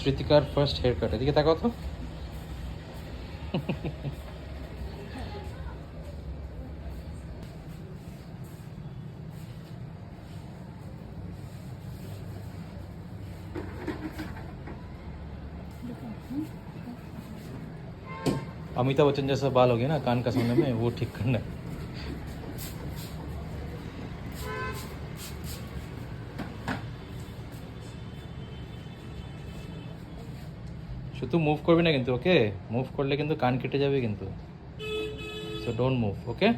কৃতিকার first hair কাট, এদিকে তাকাও তো। अमिताभ बच्चन जैसा बाल हो गया ना कान का सामने में, वो ठीक करना है। শুধু মুভ করবি না কিন্তু, ওকে? মুভ করলে কিন্তু কান কেটে যাবে কিন্তু, so don't move, okay?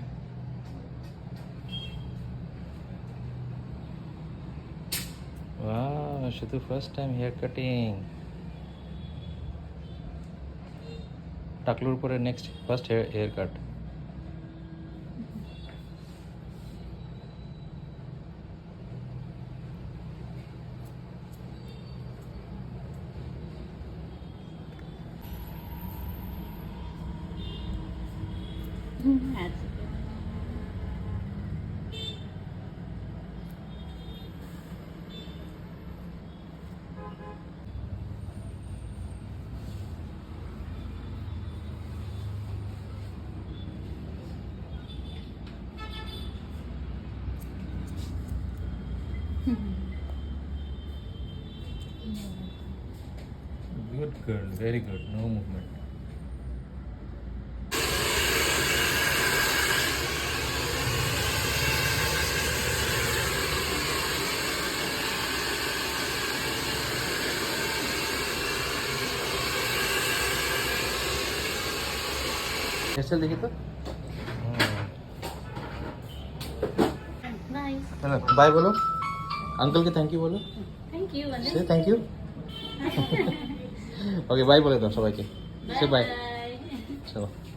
Wow, শুধু ফার্স্ট টাইম হেয়ার কাটিং। টাকলুর পরে next first hair cut. That's Good girl, very good. No movement. Hairstyle देखिए तो। nice. चलो बाय बोलो, अंकल के थैंक यू बोलो। Thank you. And से थैंक यू। ओके बाय बोले दो सबाइके। से बाय। bye. चलो।